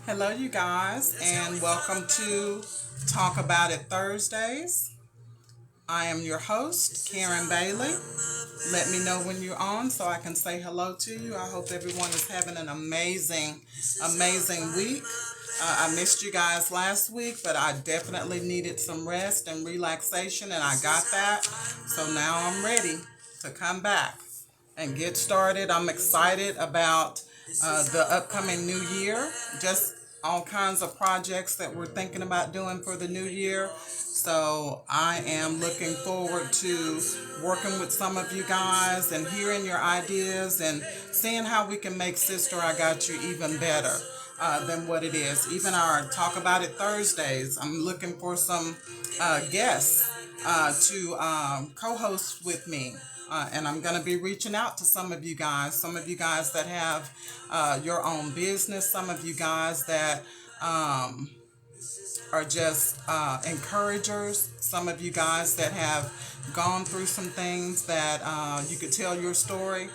Hello, you guys, and welcome to Talk About It Thursdays. I am your host, Karen Bailey. Let me know when you're on so I can say hello to you. I hope everyone is having an amazing week. I missed you guys last week, but I definitely needed some rest and relaxation, and I got that. So now I'm ready to come back and get started. I'm excited about the upcoming new year. Just all kinds of projects that we're thinking about doing for the new year. So I am looking forward to working with some of you guys and hearing your ideas and seeing how we can make Sister I Got You even better than what it is. Even our Talk About It Thursdays, I'm looking for some guests to co-host with me. And I'm going to be reaching out to some of you guys that have your own business, some of you guys that are just encouragers, some of you guys that have gone through some things that you could tell your story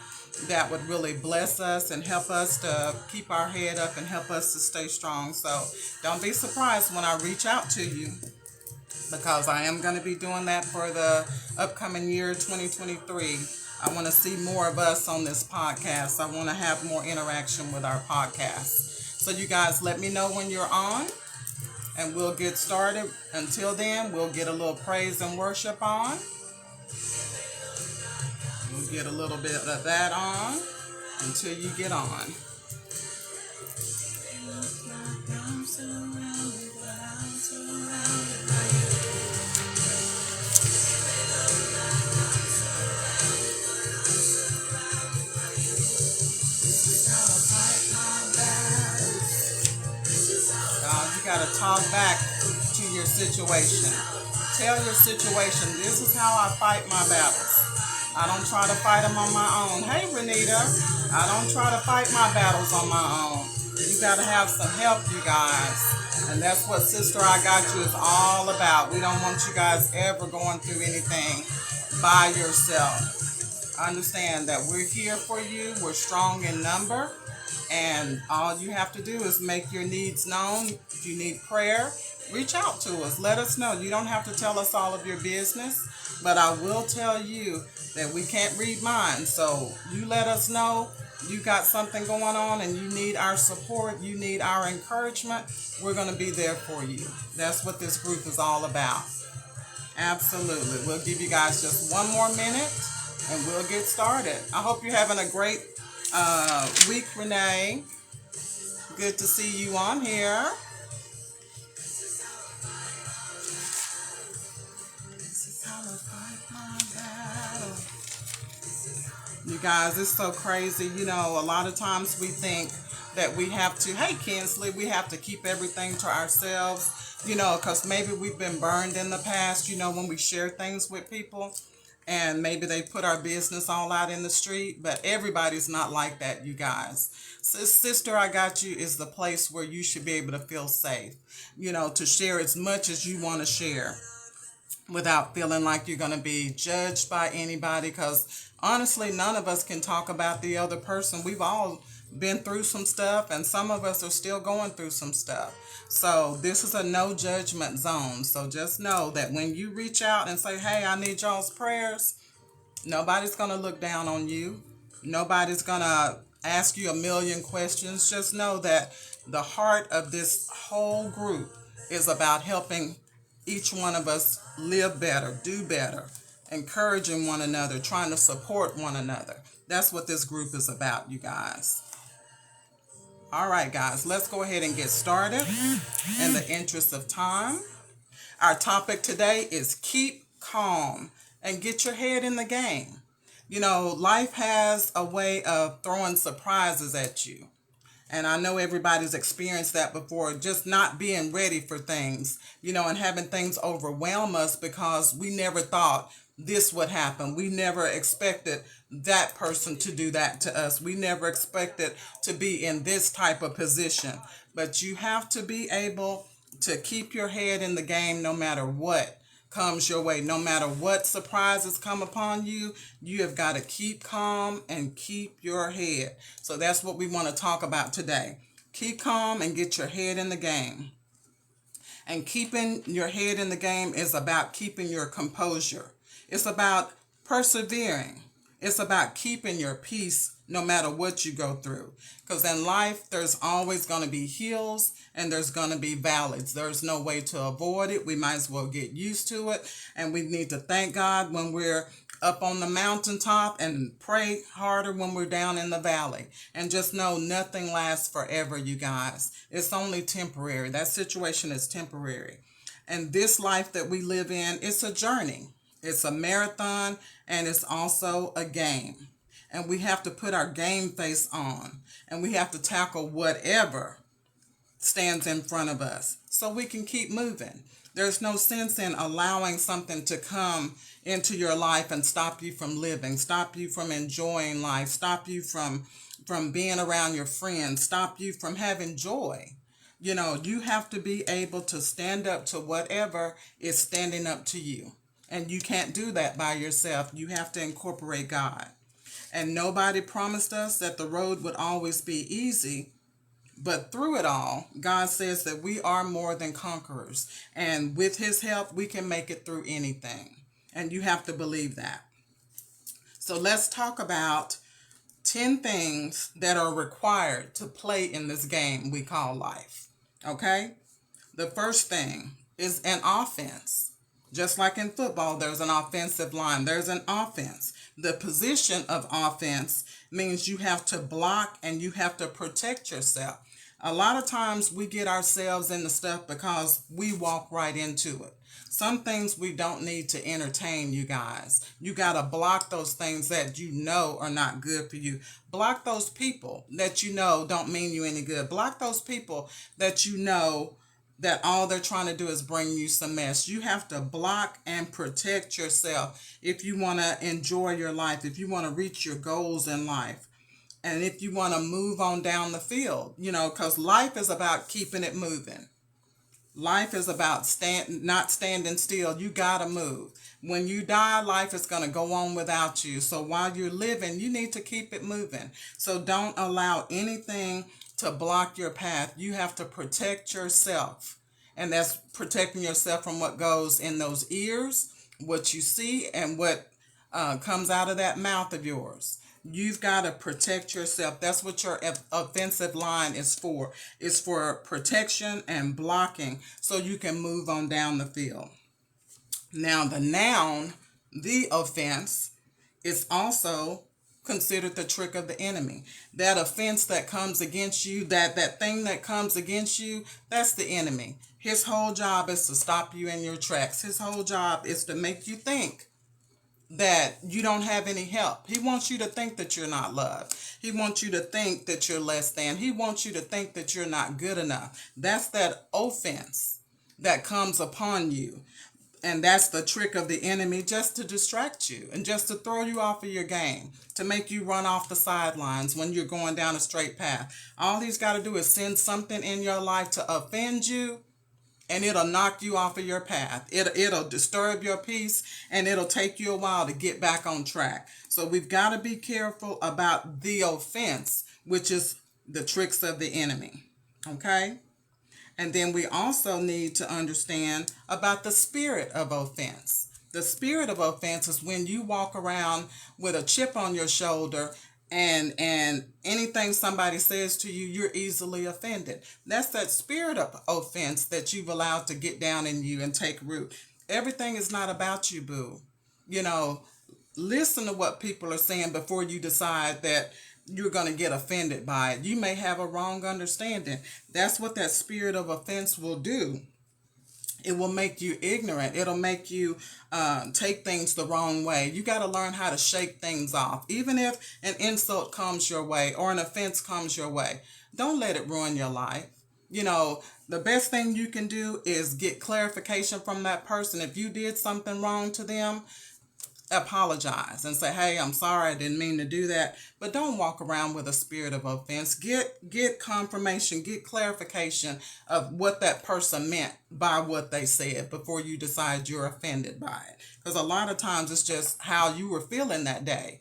that would really bless us and help us to keep our head up and help us to stay strong. So don't be surprised when I reach out to you because I am going to be doing that for the upcoming year 2023. I want to see more of us on this podcast. I want to have more interaction with our podcast. So you guys let me know when you're on and we'll get started. Until then, we'll get a little praise and worship on. We'll get a little bit of that on until you get on. You got to talk back to your situation. Tell your situation, this is how I fight my battles. I don't try to fight them on my own. Hey, Renita, I don't try to fight my battles on my own. You got to have some help, you guys. And that's what Sister I Got You is all about. We don't want you guys ever going through anything by yourself. Understand that we're here for you. We're strong in number. And all you have to do is make your needs known. If you need prayer, reach out to us. Let us know. You don't have to tell us all of your business, but I will tell you that we can't read minds. So you let us know you got something going on and you need our support, you need our encouragement. We're going to be there for you. That's what this group is all about. Absolutely. We'll give you guys just one more minute and we'll get started. I hope you're having a great week, Renee. Good to see you on here. This is how I fight my battle. You guys, it's so crazy. You know, a lot of times we think that we have to, hey, Kinsley, we have to keep everything to ourselves, you know, because maybe we've been burned in the past, you know, when we share things with people. And maybe they put our business all out in the street, but everybody's not like that, you guys. So Sister I Got You is the place where you should be able to feel safe, you know, to share as much as you want to share without feeling like you're going to be judged by anybody, because honestly, none of us can talk about the other person. We've all been through some stuff, and some of us are still going through some stuff. So this is a no judgment zone. So just know that when you reach out and say, hey, I need y'all's prayers, nobody's going to look down on you. Nobody's going to ask you a million questions. Just know that the heart of this whole group is about helping each one of us live better, do better, encouraging one another, trying to support one another. That's what this group is about, you guys. All right, guys, let's go ahead and get started in the interest of time. Our topic today is keep calm and get your head in the game. You know, life has a way of throwing surprises at you. And I know everybody's experienced that before, just not being ready for things, you know, and having things overwhelm us because we never thought this would happen. We never expected that person to do that to us. We never expected to be in this type of position. But you have to be able to keep your head in the game no matter what comes your way. No matter what surprises come upon you, you have got to keep calm and keep your head. So that's what we want to talk about today. Keep calm and get your head in the game. And keeping your head in the game is about keeping your composure. It's about persevering. It's about keeping your peace no matter what you go through. Because in life, there's always going to be hills and there's going to be valleys. There's no way to avoid it. We might as well get used to it. And we need to thank God when we're up on the mountaintop and pray harder when we're down in the valley. And just know nothing lasts forever, you guys. It's only temporary. That situation is temporary. And this life that we live in, it's a journey. It's a marathon and it's also a game. And we have to put our game face on and we have to tackle whatever stands in front of us so we can keep moving. There's no sense in allowing something to come into your life and stop you from living, stop you from enjoying life, stop you from being around your friends, stop you from having joy. You know, you have to be able to stand up to whatever is standing up to you. And you can't do that by yourself. You have to incorporate God. And nobody promised us that the road would always be easy. But through it all, God says that we are more than conquerors. And with his help, we can make it through anything. And you have to believe that. So let's talk about 10 things that are required to play in this game we call life. Okay? The first thing is an offense. Just like in football, there's an offensive line. There's an offense. The position of offense means you have to block and you have to protect yourself. A lot of times we get ourselves into stuff because we walk right into it. Some things we don't need to entertain, you guys. You got to block those things that you know are not good for you. Block those people that you know don't mean you any good. Block those people that you know that all they're trying to do is bring you some mess. You have to block and protect yourself if you want to enjoy your life, if you want to reach your goals in life, and if you want to move on down the field, you know, because life is about keeping it moving. Life is about not standing still. You got to move. When you die, life is going to go on without you. So while you're living, you need to keep it moving. So don't allow anything to block your path. You have to protect yourself. And that's protecting yourself from what goes in those ears, what you see, and what comes out of that mouth of yours. You've got to protect yourself. That's what your offensive line is for. It's for protection and blocking so you can move on down the field. Now, the noun, the offense, is also considered the trick of the enemy. That offense that comes against you, that thing that comes against you, that's the enemy. His whole job is to stop you in your tracks. His whole job is to make you think that you don't have any help. He wants you to think that you're not loved. He wants you to think that you're less than. He wants you to think that you're not good enough. That's that offense that comes upon you. And that's the trick of the enemy, just to distract you and just to throw you off of your game, to make you run off the sidelines when you're going down a straight path. All he's got to do is send something in your life to offend you, and it'll knock you off of your path. It'll disturb your peace, and it'll take you a while to get back on track. So we've got to be careful about the offense, which is the tricks of the enemy. Okay? And then we also need to understand about the spirit of offense. The spirit of offense is when you walk around with a chip on your shoulder and anything somebody says to you, you're easily offended. That's that spirit of offense that you've allowed to get down in you and take root. Everything is not about you, boo. You know, listen to what people are saying before you decide that you're going to get offended by it. You may have a wrong understanding. That's what that spirit of offense will do. It will make you ignorant. It'll make you take things the wrong way. You got to learn how to shake things off. Even if an insult comes your way or an offense comes your way, don't let it ruin your life. You know, the best thing you can do is get clarification from that person. If you did something wrong to them, apologize and say, hey, I'm sorry, I didn't mean to do that. But don't walk around with a spirit of offense. Get confirmation, get clarification of what that person meant by what they said before you decide you're offended by it. Because a lot of times it's just how you were feeling that day.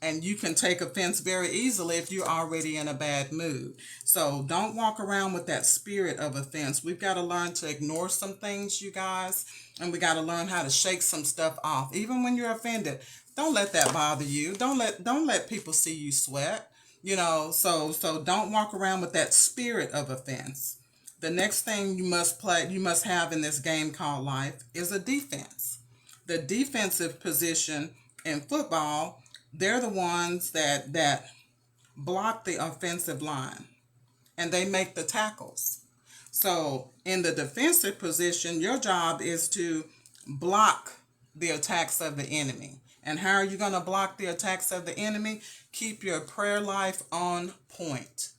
And you can take offense very easily if you're already in a bad mood. So don't walk around with that spirit of offense. We've got to learn to ignore some things, you guys, and we got to learn how to shake some stuff off. Even when you're offended, don't let that bother you. Don't let people see you sweat. So don't walk around with that spirit of offense. The next thing you must have in this game called life is a defense. The defensive position in football, they're the ones that block the offensive line and they make the tackles. So in the defensive position, your job is to block the attacks of the enemy. And how are you going to block the attacks of the enemy? Keep your prayer life on point.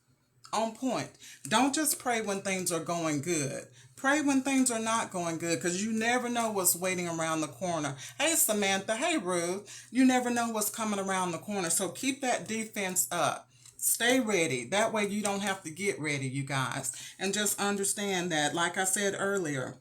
On point. Don't just pray when things are going good. Pray when things are not going good, because you never know what's waiting around the corner. Hey, Samantha. Hey, Ruth. You never know what's coming around the corner. So keep that defense up. Stay ready. That way you don't have to get ready, you guys. And just understand that, like I said earlier,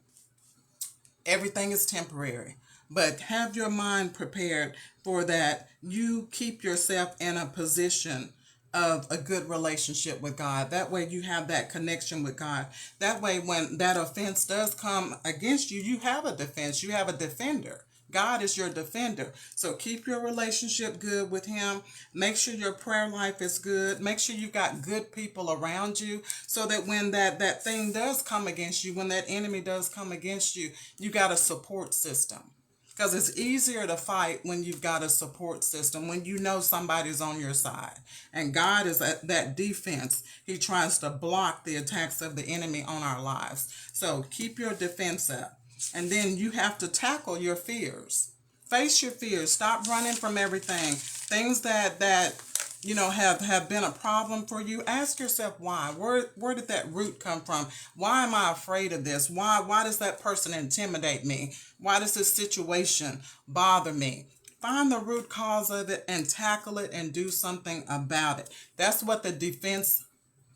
everything is temporary. But have your mind prepared for that. You keep yourself in a position of a good relationship with God. That way you have that connection with God. That way when that offense does come against you, you have a defense. You have a defender. God is your defender. So keep your relationship good with him. Make sure your prayer life is good. Make sure you've got good people around you so that when that thing does come against you, when that enemy does come against you, you got a support system. Because it's easier to fight when you've got a support system, when you know somebody's on your side. And God is at that defense. He tries to block the attacks of the enemy on our lives. So keep your defense up. And then you have to tackle your fears. Face your fears. Stop running from everything. Things that have been a problem for you. Ask yourself why. Where did that root come from? Why am I afraid of this? Why does that person intimidate me? Why does this situation bother me? Find the root cause of it and tackle it and do something about it. That's what the defense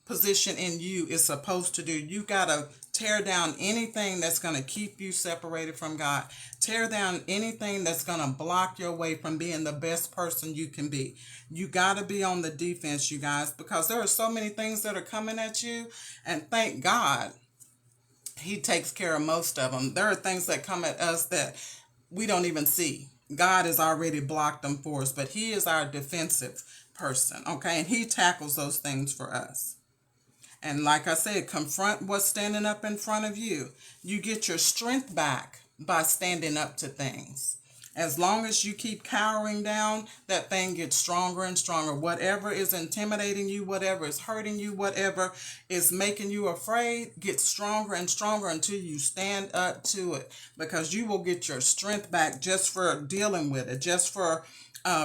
position in you is supposed to do. You got to tear down anything that's going to keep you separated from God. Tear down anything that's going to block your way from being the best person you can be. You got to be on the defense, you guys, because there are so many things that are coming at you. And thank God, he takes care of most of them. There are things that come at us that we don't even see. God has already blocked them for us, but he is our defensive person, okay? And he tackles those things for us. And like I said, confront what's standing up in front of you. You get your strength back by standing up to things. As long as you keep cowering down, that thing gets stronger and stronger. Whatever is intimidating you, whatever is hurting you, whatever is making you afraid, gets stronger and stronger until you stand up to it. Because you will get your strength back just for dealing with it, just for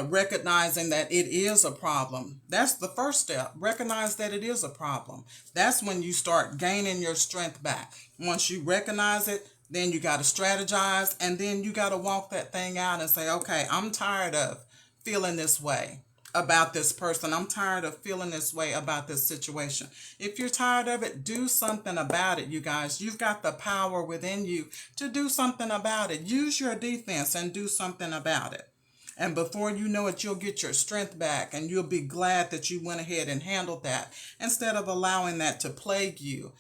recognizing that it is a problem. That's the first step. Recognize that it is a problem. That's when you start gaining your strength back. Once you recognize it, then you got to strategize, and then you got to walk that thing out and say, okay, I'm tired of feeling this way about this person. I'm tired of feeling this way about this situation. If you're tired of it, do something about it, you guys. You've got the power within you to do something about it. Use your defense and do something about it. And before you know it, you'll get your strength back, and you'll be glad that you went ahead and handled that instead of allowing that to plague you,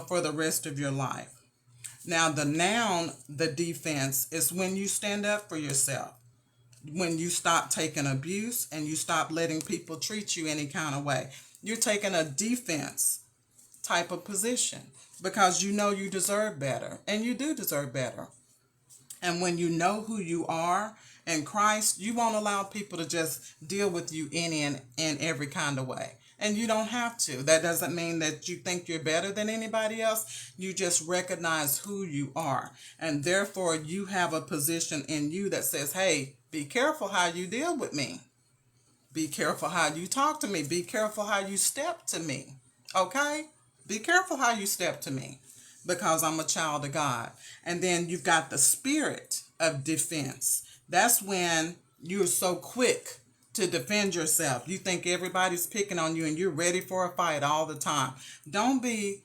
for the rest of your life. Now, the defense, is when you stand up for yourself, when you stop taking abuse and you stop letting people treat you any kind of way. You're taking a defense type of position because you know you deserve better, and you do deserve better. And when you know who you are in Christ, you won't allow people to just deal with you any and every kind of way. And you don't have to. That doesn't mean that you think you're better than anybody else. You just recognize who you are. And therefore, you have a position in you that says, hey, be careful how you deal with me. Be careful how you talk to me. Be careful how you step to me. Okay? Be careful how you step to me, because I'm a child of God. And then you've got the spirit of defense. That's when you're so quick to defend yourself. You think everybody's picking on you and you're ready for a fight all the time. Don't be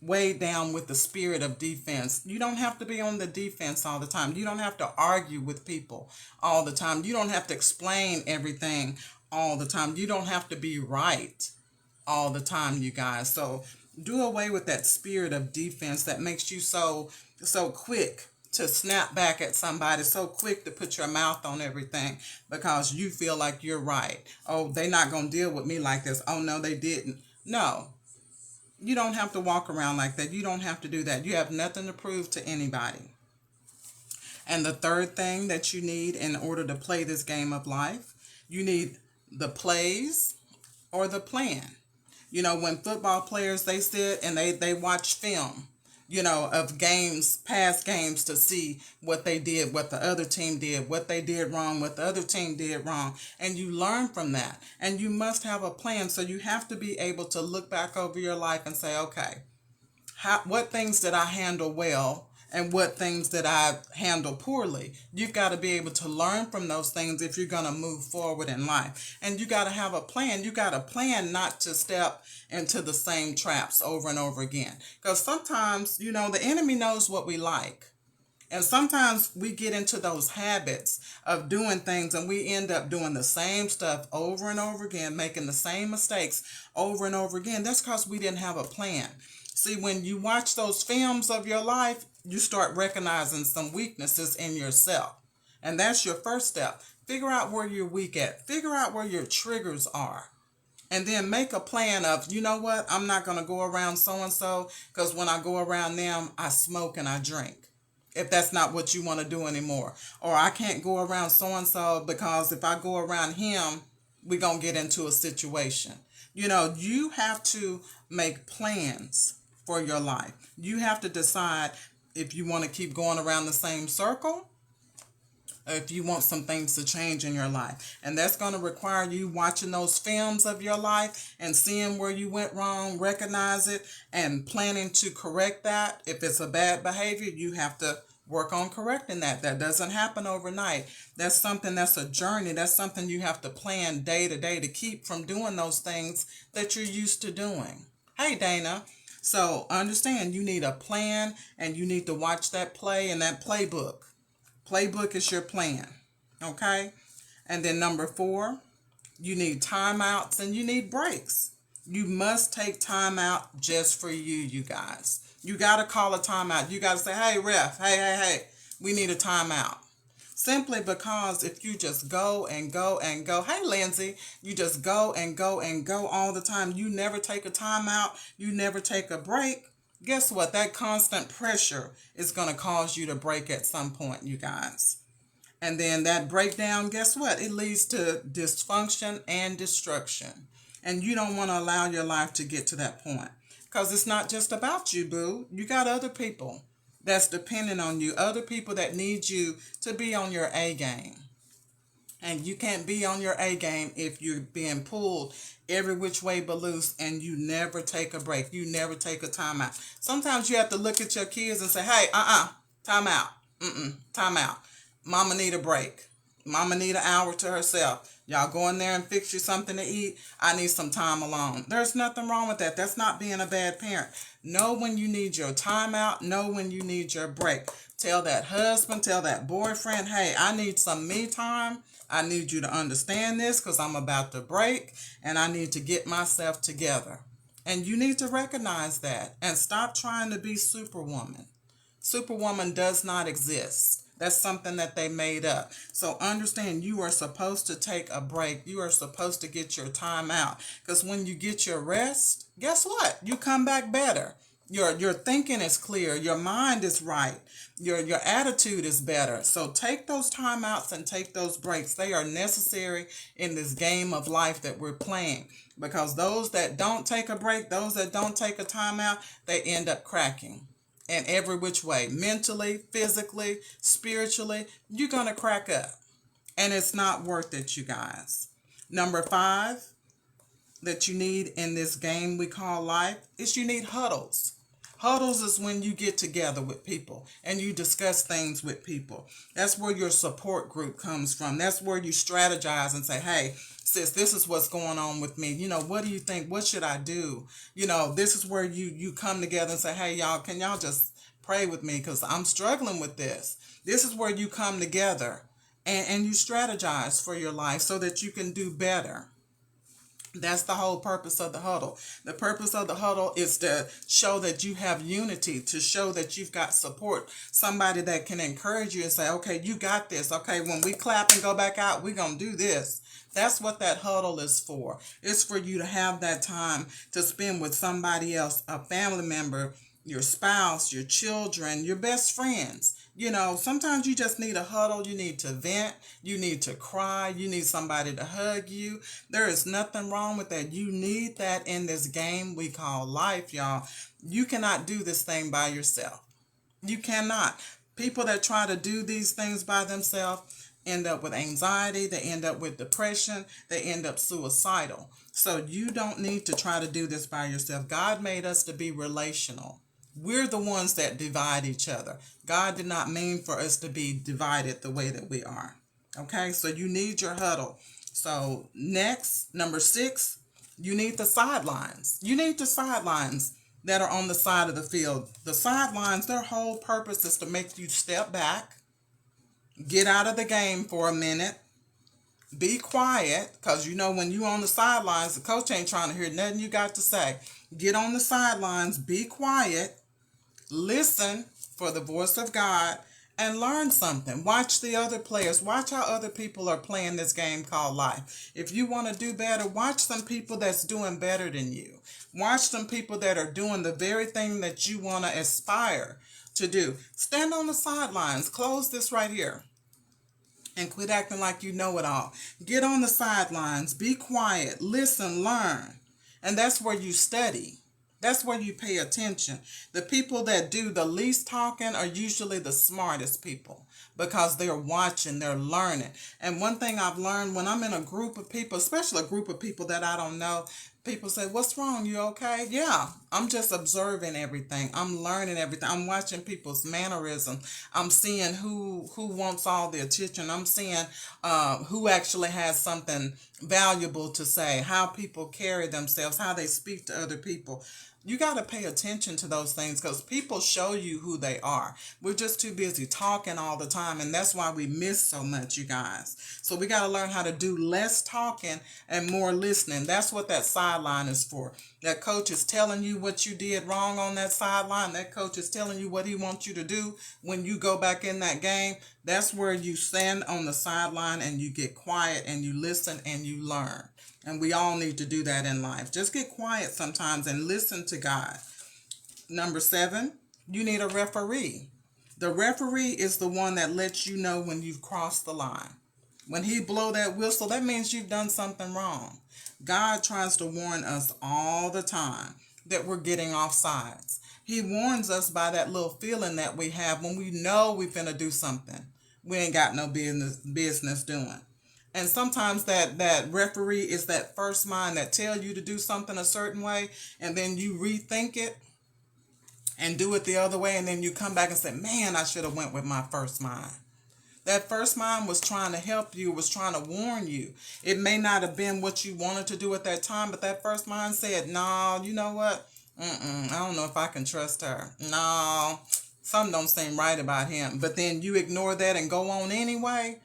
weighed down with the spirit of defense. You don't have to be on the defense all the time. You don't have to argue with people all the time. You don't have to explain everything all the time. You don't have to be right all the time, you guys. So do away with that spirit of defense that makes you so quick to snap back at somebody, so quick to put your mouth on everything because you feel like you're right. Oh, they're not going to deal with me like this. Oh, no, they didn't. No, you don't have to walk around like that. You don't have to do that. You have nothing to prove to anybody. And the third thing that you need in order to play this game of life, you need the plays or the plan. You know, when football players, they sit and they watch film, you know, of games, past games to see what they did, what the other team did, what they did wrong, what the other team did wrong. And you learn from that. And you must have a plan. So you have to be able to look back over your life and say, okay, what things did I handle well and what things did I handle poorly? You've got to be able to learn from those things if you're going to move forward in life. And you got to have a plan. You got to plan not to step into the same traps over and over again. Because sometimes, you know, the enemy knows what we like. And sometimes we get into those habits of doing things and we end up doing the same stuff over and over again, making the same mistakes over and over again. That's because we didn't have a plan. See, when you watch those films of your life, you start recognizing some weaknesses in yourself. And that's your first step. Figure out where you're weak at. Figure out where your triggers are. And then make a plan of, you know what, I'm not going to go around so-and-so because when I go around them, I smoke and I drink. If that's not what you want to do anymore. Or I can't go around so-and-so because if I go around him, we're going to get into a situation. You know, you have to make plans for your life. You have to decide if you want to keep going around the same circle or if you want some things to change in your life. And that's going to require you watching those films of your life and seeing where you went wrong, recognize it, and planning to correct that. If it's a bad behavior, you have to work on correcting that. That doesn't happen overnight. That's something that's a journey. That's something you have to plan day to day to keep from doing those things that you're used to doing. Hey, Dana. So understand you need a plan and you need to watch that play and that playbook. Playbook is your plan. Okay? And then number 4, you need timeouts and you need breaks. You must take time out just for you guys. You got to call a timeout. You got to say, hey, ref, hey, we need a timeout. Simply because if you just go and go and go, hey, Lindsay, you just go and go and go all the time. You never take a timeout. You never take a break. Guess what? That constant pressure is going to cause you to break at some point, you guys. And then that breakdown, guess what? It leads to dysfunction and destruction. And you don't want to allow your life to get to that point. Because it's not just about you, boo. You got other people that's dependent on you. Other people that need you to be on your A game. And you can't be on your A game if you're being pulled every which way but loose and you never take a break. You never take a time out. Sometimes you have to look at your kids and say, hey, time out. Time out. Mama need a break. Mama need an hour to herself. Y'all go in there and fix you something to eat. I need some time alone. There's nothing wrong with that. That's not being a bad parent. Know when you need your time out. Know when you need your break. Tell that husband, tell that boyfriend, hey, I need some me time. I need you to understand this because I'm about to break and I need to get myself together. And you need to recognize that and stop trying to be Superwoman. Superwoman does not exist. That's something that they made up. So understand you are supposed to take a break. You are supposed to get your time out. Because when you get your rest, guess what? You come back better. Your thinking is clear. Your mind is right. Your attitude is better. So take those timeouts and take those breaks. They are necessary in this game of life that we're playing. Because those that don't take a break, those that don't take a timeout, they end up cracking. And every which way, mentally, physically, spiritually, you're going to crack up. And it's not worth it, you guys. Number 5 that you need in this game we call life is you need huddles. Huddles is when you get together with people and you discuss things with people. That's where your support group comes from. That's where you strategize and say, hey, sis, this is what's going on with me. You know, what do you think? What should I do? You know, this is where you come together and say, hey, y'all, can y'all just pray with me because I'm struggling with this. This is where you come together and you strategize for your life so that you can do better. That's the whole purpose of the huddle. The purpose of the huddle is to show that you have unity, to show that you've got support, somebody that can encourage you and say, okay, you got this. Okay, when we clap and go back out, we're going to do this. That's what that huddle is for. It's for you to have that time to spend with somebody else, a family member, your spouse, your children, your best friends. Sometimes you just need a huddle. You need to vent. You need to cry. You need somebody to hug you. There is nothing wrong with that. You need that in this game we call life, y'all. You cannot do this thing by yourself. You cannot. People that try to do these things by themselves end up with anxiety. They end up with depression. They end up suicidal. So you don't need to try to do this by yourself. God made us to be relational. We're the ones that divide each other. God did not mean for us to be divided the way that we are. Okay, so you need your huddle. So next, number 6, you need the sidelines. You need the sidelines that are on the side of the field. The sidelines, their whole purpose is to make you step back, get out of the game for a minute, be quiet, because when you're on the sidelines, the coach ain't trying to hear nothing you got to say. Get on the sidelines, be quiet, listen for the voice of God, and learn something. Watch the other players. Watch how other people are playing this game called life. If you want to do better, watch some people that's doing better than you. Watch some people that are doing the very thing that you want to aspire to do. Stand on the sidelines. Close this right here and quit acting like you know it all. Get on the sidelines. Be quiet. Listen. Learn. And that's where you study. That's where you pay attention. The people that do the least talking are usually the smartest people because they're watching, they're learning. And one thing I've learned when I'm in a group of people, especially a group of people that I don't know, people say, "What's wrong? You okay?" Yeah, I'm just observing everything. I'm learning everything. I'm watching people's mannerisms. I'm seeing who wants all the attention. I'm seeing who actually has something valuable to say, how people carry themselves, how they speak to other people. You got to pay attention to those things because people show you who they are. We're just too busy talking all the time, and that's why we miss so much, you guys. So we got to learn how to do less talking and more listening. That's what that sideline is for. That coach is telling you what you did wrong on that sideline. That coach is telling you what he wants you to do when you go back in that game. That's where you stand on the sideline and you get quiet and you listen and you learn. And we all need to do that in life. Just get quiet sometimes and listen to God. Number 7, you need a referee. The referee is the one that lets you know when you've crossed the line. When he blow that whistle, that means you've done something wrong. God tries to warn us all the time that we're getting off sides. He warns us by that little feeling that we have when we know we're finna do something we ain't got no business doing. And sometimes that referee is that first mind that tell you to do something a certain way, and then you rethink it and do it the other way, and then you come back and say, man, I should have went with my first mind. That first mind was trying to help you, was trying to warn you. It may not have been what you wanted to do at that time, but that first mind said, no, you know what? I don't know if I can trust her. No, something don't seem right about him. But then you ignore that and go on anyway.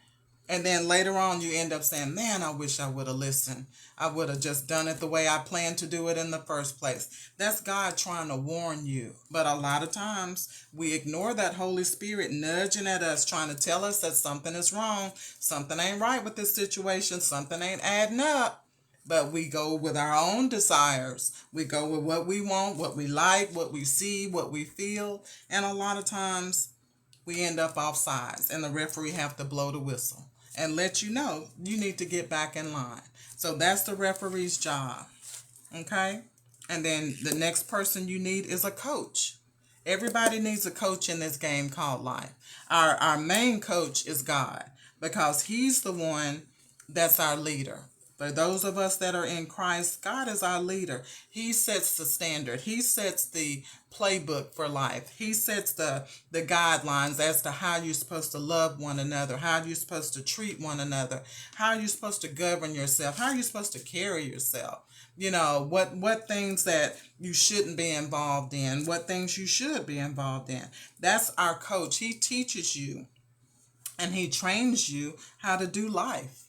And then later on, you end up saying, man, I wish I would have listened. I would have just done it the way I planned to do it in the first place. That's God trying to warn you. But a lot of times, we ignore that Holy Spirit nudging at us, trying to tell us that something is wrong. Something ain't right with this situation. Something ain't adding up. But we go with our own desires. We go with what we want, what we like, what we see, what we feel. And a lot of times, we end up off sides. And the referee have to blow the whistle and let you know you need to get back in line. So that's the referee's job. Okay? And then the next person you need is a coach. Everybody needs a coach in this game called life. Our main coach is God because he's the one that's our leader. For those of us that are in Christ, God is our leader. He sets the standard. He sets the playbook for life. He sets the guidelines as to how you're supposed to love one another, how you're supposed to treat one another, how you're supposed to govern yourself, how you're supposed to carry yourself. You know, what things that you shouldn't be involved in, what things you should be involved in. That's our coach. He teaches you and he trains you how to do life.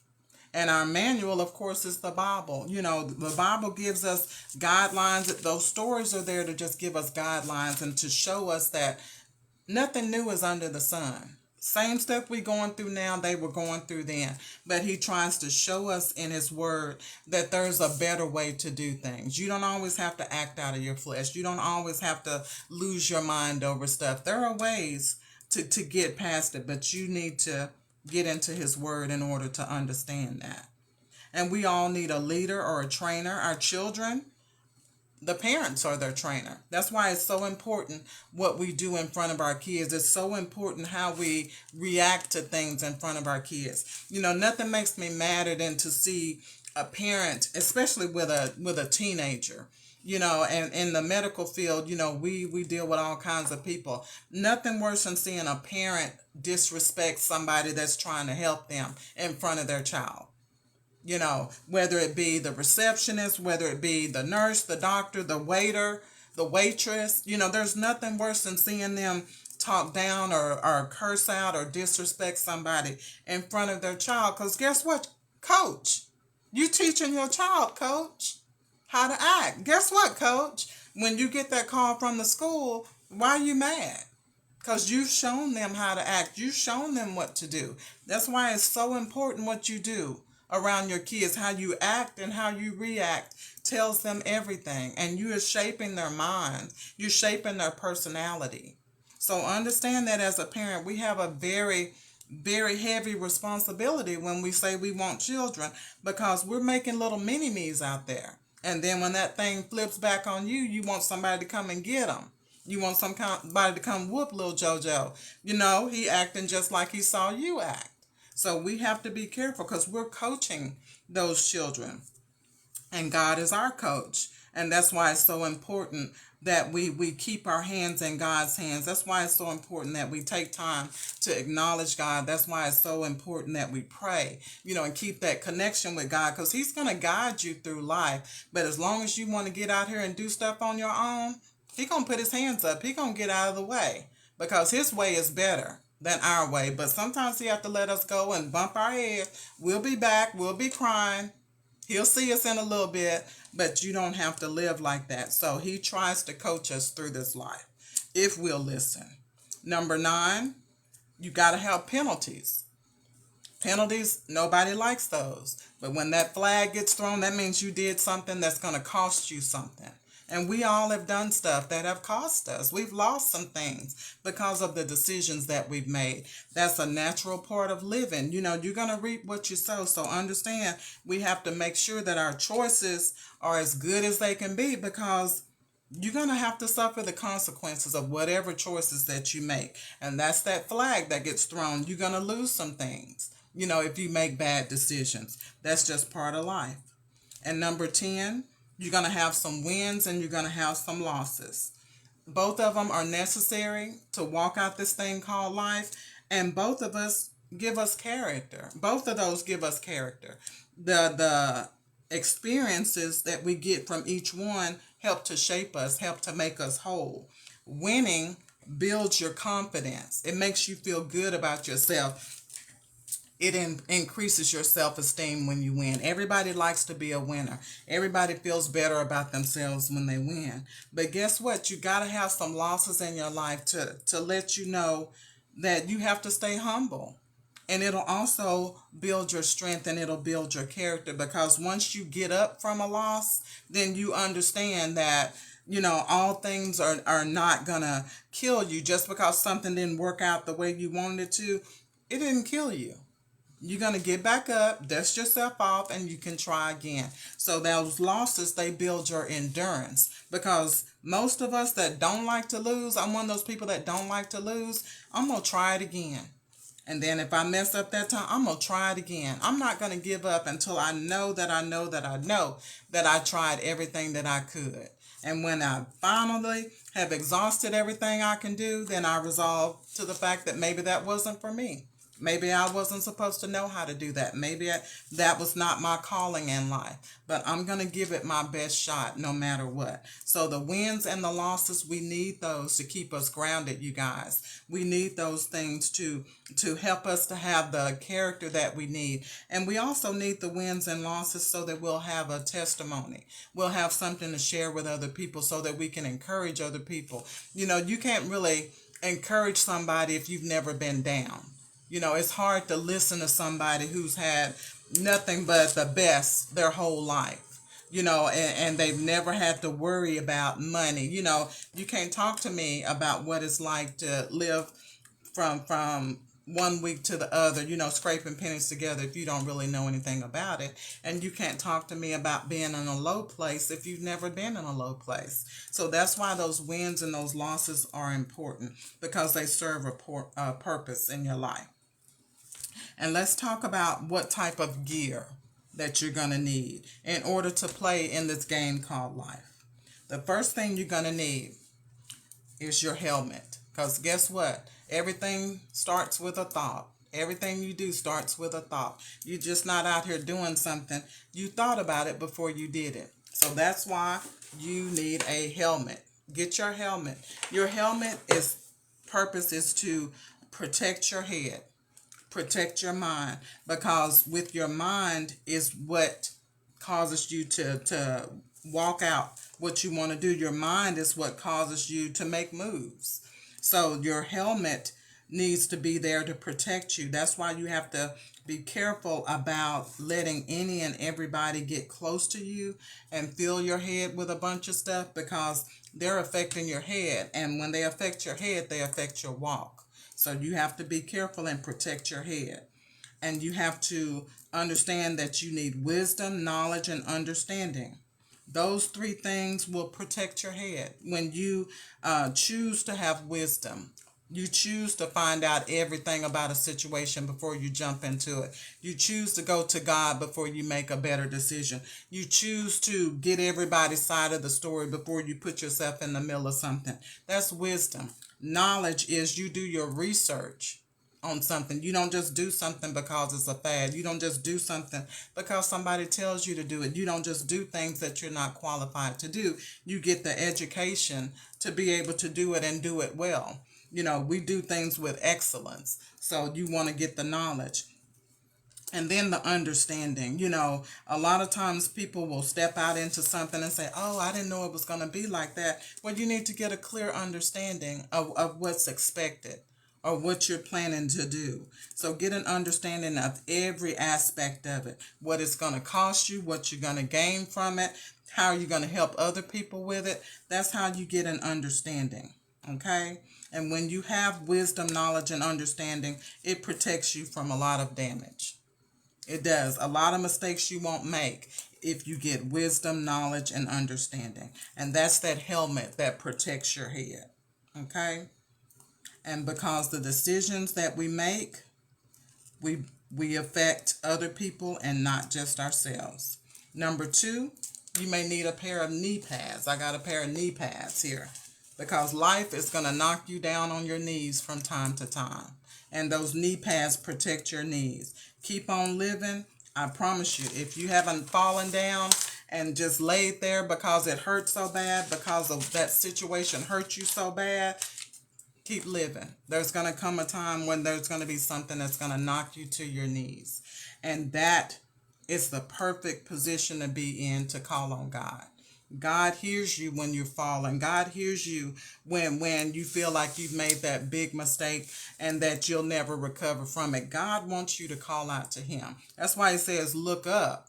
And our manual, of course, is the Bible. You know, the Bible gives us guidelines. Those stories are there to just give us guidelines and to show us that nothing new is under the sun. Same stuff we going through now, they were going through then. But he tries to show us in his word that there's a better way to do things. You don't always have to act out of your flesh. You don't always have to lose your mind over stuff. There are ways to get past it, but you need to get into his word in order to understand that. And we all need a leader or a trainer. Our children, the parents are their trainer. That's why it's so important what we do in front of our kids. It's so important how we react to things in front of our kids. You know, nothing makes me madder than to see a parent, especially with a teenager. You know, and in the medical field, you know, we deal with all kinds of people. Nothing worse than seeing a parent disrespect somebody that's trying to help them in front of their child. You know, whether it be the receptionist, whether it be the nurse, the doctor, the waiter, the waitress. You know, there's nothing worse than seeing them talk down or curse out or disrespect somebody in front of their child. Because guess what, coach? You teaching your child, coach, how to act. Guess what, coach? When you get that call from the school, why are you mad? Because you've shown them how to act. You've shown them what to do. That's why it's so important what you do around your kids. How you act and how you react tells them everything. And you are shaping their minds. You're shaping their personality. So understand that as a parent, we have a very, very heavy responsibility when we say we want children, because we're making little mini-me's out there. And then when that thing flips back on you, you want somebody to come and get them. You want somebody to come whoop little JoJo. You know, he acting just like he saw you act. So we have to be careful because we're coaching those children. And God is our coach. And that's why it's so important that we keep our hands in God's hands. That's why it's so important that we take time to acknowledge God. That's why it's so important that we pray, you know, and keep that connection with God, because he's going to guide you through life. But as long as you want to get out here and do stuff on your own, he's going to put his hands up. He's going to get out of the way because his way is better than our way. But sometimes he have to let us go and bump our head. We'll be back. We'll be crying. He'll see us in a little bit, but you don't have to live like that. So he tries to coach us through this life if we'll listen. Number 9, you got to have penalties. Penalties, nobody likes those. But when that flag gets thrown, that means you did something that's going to cost you something. And we all have done stuff that have cost us. We've lost some things because of the decisions that we've made. That's a natural part of living. You know, you're going to reap what you sow. So understand, we have to make sure that our choices are as good as they can be, because you're going to have to suffer the consequences of whatever choices that you make. And that's that flag that gets thrown. You're going to lose some things, you know, if you make bad decisions. That's just part of life. And number 10, you're going to have some wins and you're going to have some losses. Both of them are necessary to walk out this thing called life. And both of us give us character. Both of those give us character. The experiences that we get from each one help to shape us, help to make us whole. Winning builds your confidence. It makes you feel good about yourself. It increases your self-esteem when you win. Everybody likes to be a winner. Everybody feels better about themselves when they win. But guess what? You got to have some losses in your life to let you know that you have to stay humble. And it'll also build your strength and it'll build your character, because once you get up from a loss, then you understand that, you know, all things are not going to kill you. Just because something didn't work out the way you wanted it to, it didn't kill you. You're going to get back up, dust yourself off, and you can try again. So those losses, they build your endurance. Because most of us that don't like to lose, I'm one of those people that don't like to lose. I'm going to try it again. And then if I mess up that time, I'm going to try it again. I'm not going to give up until I know that I know that I know that I tried everything that I could. And when I finally have exhausted everything I can do, then I resolve to the fact that maybe that wasn't for me. Maybe I wasn't supposed to know how to do that. That was not my calling in life. But I'm going to give it my best shot no matter what. So the wins and the losses, we need those to keep us grounded, you guys. We need those things to help us to have the character that we need. And we also need the wins and losses so that we'll have a testimony. We'll have something to share with other people so that we can encourage other people. You can't really encourage somebody if you've never been down. It's hard to listen to somebody who's had nothing but the best their whole life. And they've never had to worry about money. You can't talk to me about what it's like to live from one week to the other, scraping pennies together if you don't really know anything about it. And you can't talk to me about being in a low place if you've never been in a low place. So that's why those wins and those losses are important, because they serve a purpose in your life. And let's talk about what type of gear that you're going to need in order to play in this game called life. The first thing you're going to need is your helmet. Because guess what? Everything starts with a thought. Everything you do starts with a thought. You're just not out here doing something. You thought about it before you did it. So that's why you need a helmet. Get your helmet. Your helmet purpose is to protect your head. Protect your mind, because with your mind is what causes you to walk out what you want to do. Your mind is what causes you to make moves. So your helmet needs to be there to protect you. That's why you have to be careful about letting any and everybody get close to you and fill your head with a bunch of stuff, because they're affecting your head. And when they affect your head, they affect your walk. So you have to be careful and protect your head. And you have to understand that you need wisdom, knowledge, and understanding. Those three things will protect your head. When you choose to have wisdom, you choose to find out everything about a situation before you jump into it. You choose to go to God before you make a better decision. You choose to get everybody's side of the story before you put yourself in the middle of something. That's wisdom. Knowledge is you do your research on something. You don't just do something because it's a fad. You don't just do something because somebody tells you to do it. You don't just do things that you're not qualified to do. You get the education to be able to do it and do it well. We do things with excellence. So you want to get the knowledge. And then the understanding. A lot of times people will step out into something and say, oh, I didn't know it was going to be like that. Well, you need to get a clear understanding of what's expected or what you're planning to do. So get an understanding of every aspect of it. What it's going to cost you, what you're going to gain from it, how you're going to help other people with it. That's how you get an understanding. Okay? And when you have wisdom, knowledge, and understanding, it protects you from a lot of damage. It does. A lot of mistakes you won't make if you get wisdom, knowledge, and understanding. And that's that helmet that protects your head. Okay? And because the decisions that we make, we affect other people and not just ourselves. Number 2, you may need a pair of knee pads. I got a pair of knee pads here, because life is going to knock you down on your knees from time to time. And those knee pads protect your knees. Keep on living. I promise you, if you haven't fallen down and just laid there because it hurt so bad, because of that situation hurt you so bad, keep living. There's going to come a time when there's going to be something that's going to knock you to your knees. And that is the perfect position to be in to call on God. God hears you when you're falling. God hears you when you feel like you've made that big mistake and that you'll never recover from it. God wants you to call out to him. That's why he says, look up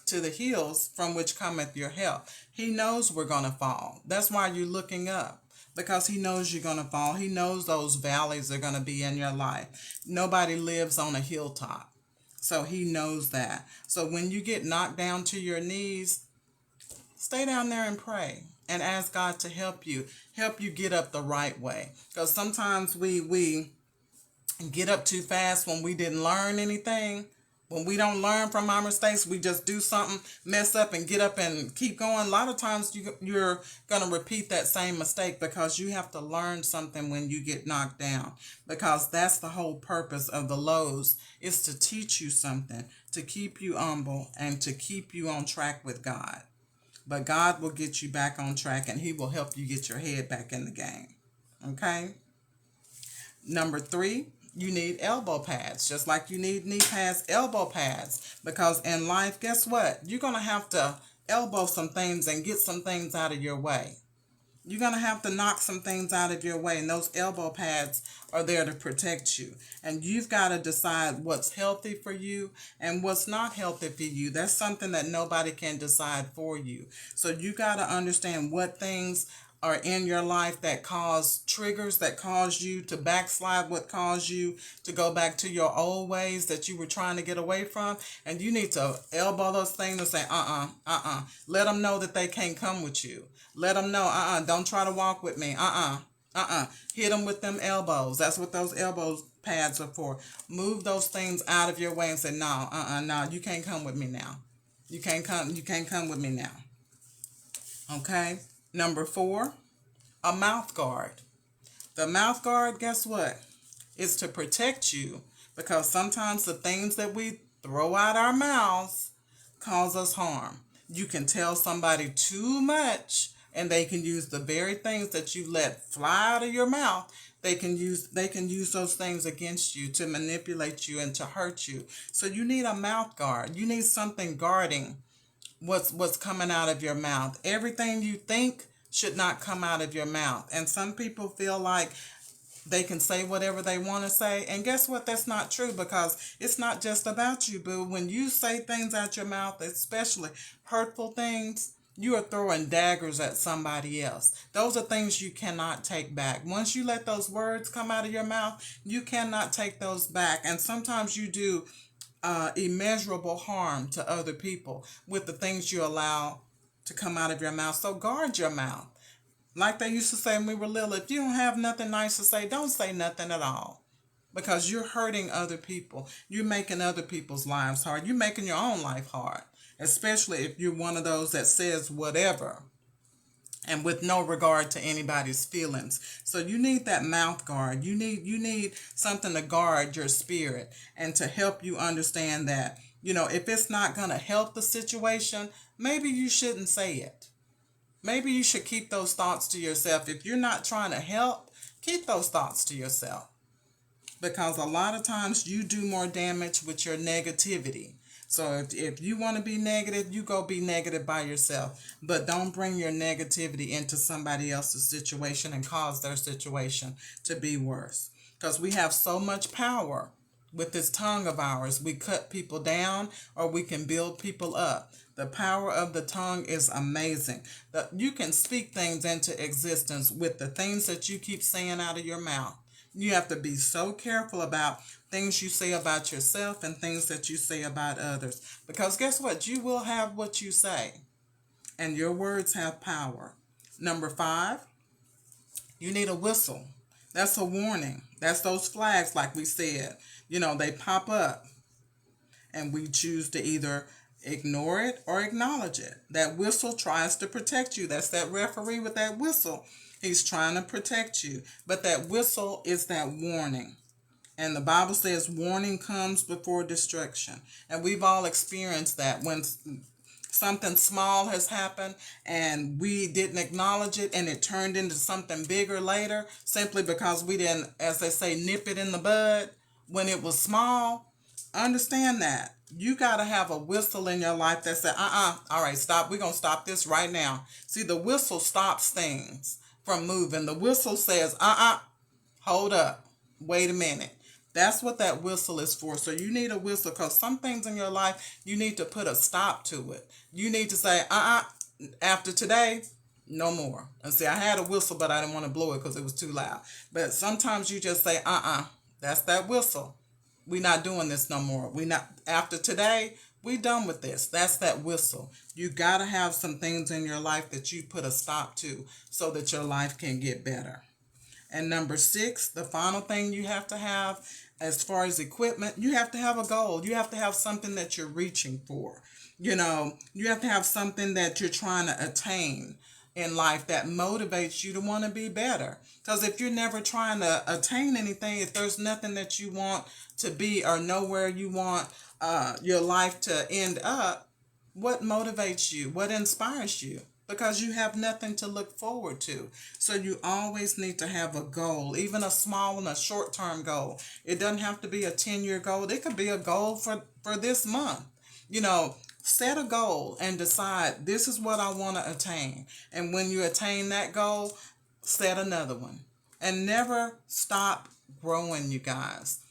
to the hills from which cometh your help. He knows we're going to fall. That's why you're looking up, because he knows you're going to fall. He knows those valleys are going to be in your life. Nobody lives on a hilltop. So he knows that. So when you get knocked down to your knees, stay down there and pray and ask God to help you get up the right way. Because sometimes we get up too fast when we didn't learn anything. When we don't learn from our mistakes, we just do something, mess up, and get up and keep going. A lot of times you're going to repeat that same mistake because you have to learn something when you get knocked down. Because that's the whole purpose of the lows, is to teach you something, to keep you humble, and to keep you on track with God. But God will get you back on track, and He will help you get your head back in the game. Okay? Number 3, you need elbow pads. Just like you need knee pads, elbow pads. Because in life, guess what? You're going to have to elbow some things and get some things out of your way. You're going to have to knock some things out of your way, and those elbow pads are there to protect you. And you've got to decide what's healthy for you and what's not healthy for you. That's something that nobody can decide for you. So you got to understand what things are in your life that cause triggers, that cause you to backslide, what caused you to go back to your old ways that you were trying to get away from. And you need to elbow those things and say, let them know that they can't come with you. Let them know, don't try to walk with me. Hit them with them elbows. That's what those elbow pads are for. Move those things out of your way and say, no, you can't come with me now. You can't come with me now. Okay? Number 4, a mouth guard. The mouth guard, guess what? It's to protect you, because sometimes the things that we throw out our mouths cause us harm. You can tell somebody too much, and they can use the very things that you let fly out of your mouth. They can use those things against you to manipulate you and to hurt you. So you need a mouth guard. You need something guarding what's coming out of your mouth. Everything you think should not come out of your mouth. And some people feel like they can say whatever they want to say. And guess what? That's not true, because it's not just about you, boo. When you say things out your mouth, especially hurtful things, you are throwing daggers at somebody else. Those are things you cannot take back. Once you let those words come out of your mouth, you cannot take those back. And sometimes you do immeasurable harm to other people with the things you allow to come out of your mouth. So guard your mouth. Like they used to say when we were little, if you don't have nothing nice to say, don't say nothing at all. Because you're hurting other people. You're making other people's lives hard. You're making your own life hard. Especially if you're one of those that says whatever and with no regard to anybody's feelings. So you need that mouth guard. You need something to guard your spirit and to help you understand that, if it's not going to help the situation, maybe you shouldn't say it. Maybe you should keep those thoughts to yourself. If you're not trying to help, keep those thoughts to yourself. Because a lot of times you do more damage with your negativity. So if you want to be negative, you go be negative by yourself. But don't bring your negativity into somebody else's situation and cause their situation to be worse. Because we have so much power with this tongue of ours. We cut people down or we can build people up. The power of the tongue is amazing. You can speak things into existence with the things that you keep saying out of your mouth. You have to be so careful about things you say about yourself and things that you say about others. Because guess what? You will have what you say. And your words have power. Number 5, you need a whistle. That's a warning. That's those flags, like we said. They pop up. And we choose to either ignore it or acknowledge it. That whistle tries to protect you. That's that referee with that whistle. He's trying to protect you. But that whistle is that warning. And the Bible says warning comes before destruction. And we've all experienced that when something small has happened and we didn't acknowledge it and it turned into something bigger later, simply because we didn't, as they say, nip it in the bud when it was small. Understand that. You got to have a whistle in your life that says, all right, stop. We're going to stop this right now. See, the whistle stops things from moving. The whistle says, hold up. Wait a minute. That's what that whistle is for. So you need a whistle, because some things in your life, you need to put a stop to it. You need to say, after today, no more. And see, I had a whistle, but I didn't want to blow it because it was too loud. But sometimes you just say, that's that whistle. We're not doing this no more. After today, we done with this. That's that whistle. You got to have some things in your life that you put a stop to so that your life can get better. And number 6, the final thing you have to have as far as equipment, you have to have a goal. You have to have something that you're reaching for. You have to have something that you're trying to attain in life that motivates you to want to be better. Because if you're never trying to attain anything, if there's nothing that you want to be or know where you want your life to end up, what motivates you? What inspires you? Because you have nothing to look forward to. So you always need to have a goal, even a small and a short-term goal. It doesn't have to be a 10-year goal. It could be a goal for this month. Set a goal and decide this is what I want to attain. And when you attain that goal, set another one. And never stop growing, you guys.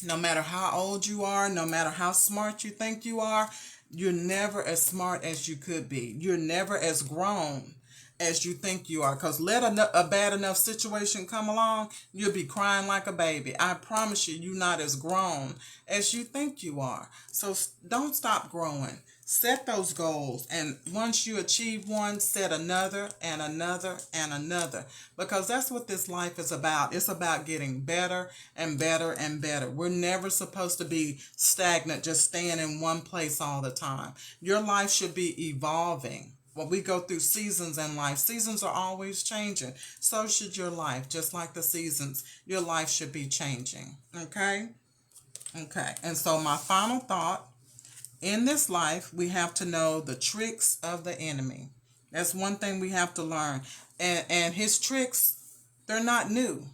No matter how old you are, no matter how smart you think you are, you're never as smart as you could be. You're never as grown as you think you are. Because let a bad enough situation come along, you'll be crying like a baby. I promise you, you're not as grown as you think you are. So don't stop growing. Set those goals. And once you achieve one, set another and another and another. Because that's what this life is about. It's about getting better and better and better. We're never supposed to be stagnant, just staying in one place all the time. Your life should be evolving. When we go through seasons in life, seasons are always changing. So should your life. Just like the seasons, your life should be changing. Okay? Okay. And so my final thought, in this life, we have to know the tricks of the enemy. That's one thing we have to learn. And his tricks, they're not new.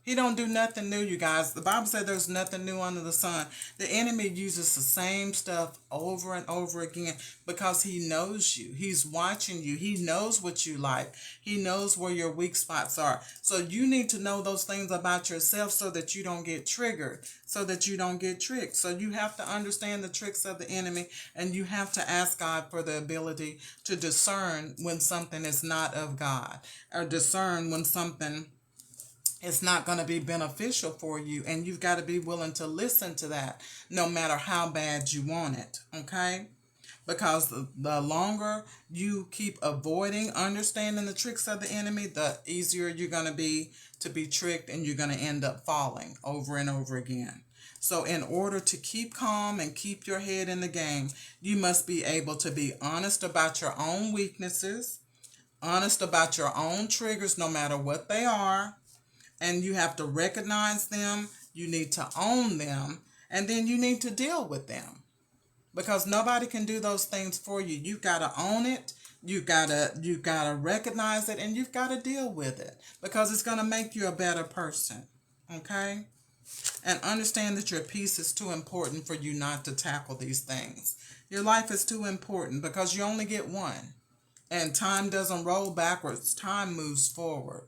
He don't do nothing new, you guys. The Bible said there's nothing new under the sun. The enemy uses the same stuff over and over again because he knows you. He's watching you. He knows what you like. He knows where your weak spots are. So you need to know those things about yourself so that you don't get triggered, so that you don't get tricked. So you have to understand the tricks of the enemy, and you have to ask God for the ability to discern when something is not of God, or discern when something it's not going to be beneficial for you, and you've got to be willing to listen to that no matter how bad you want it, okay? Because the longer you keep avoiding understanding the tricks of the enemy, the easier you're going to be tricked, and you're going to end up falling over and over again. So in order to keep calm and keep your head in the game, you must be able to be honest about your own weaknesses, honest about your own triggers, no matter what they are. And you have to recognize them, you need to own them, and then you need to deal with them. Because nobody can do those things for you. You've got to own it, you've got to recognize it, and you've got to deal with it. Because it's going to make you a better person. Okay? And understand that your peace is too important for you not to tackle these things. Your life is too important because you only get one. And time doesn't roll backwards, time moves forward.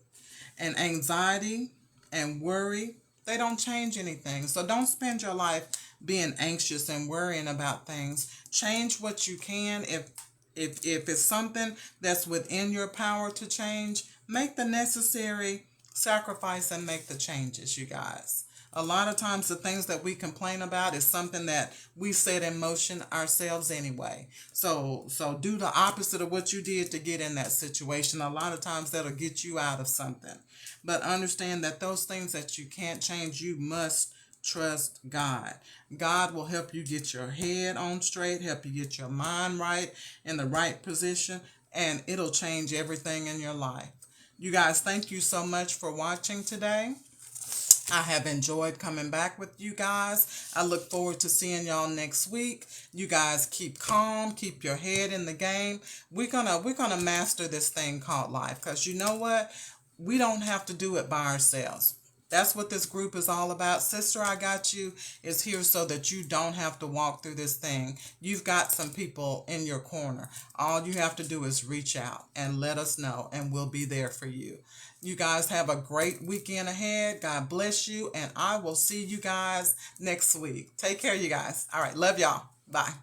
And anxiety and worry, they don't change anything. So don't spend your life being anxious and worrying about things. Change what you can. If it's something that's within your power to change, make the necessary sacrifice and make the changes, you guys. A lot of times the things that we complain about is something that we set in motion ourselves anyway. So do the opposite of what you did to get in that situation. A lot of times that'll get you out of something. But understand that those things that you can't change, you must trust God. God will help you get your head on straight, help you get your mind right in the right position, and it'll change everything in your life. You guys, thank you so much for watching today. I have enjoyed coming back with you guys. I look forward to seeing y'all next week. You guys keep calm, keep your head in the game. We're gonna master this thing called life, because you know what? We don't have to do it by ourselves. That's what this group is all about. Sister I Got You is here so that you don't have to walk through this thing. You've got some people in your corner. All you have to do is reach out and let us know, and we'll be there for you. You guys have a great weekend ahead. God bless you, and I will see you guys next week. Take care, you guys. All right, love y'all. Bye.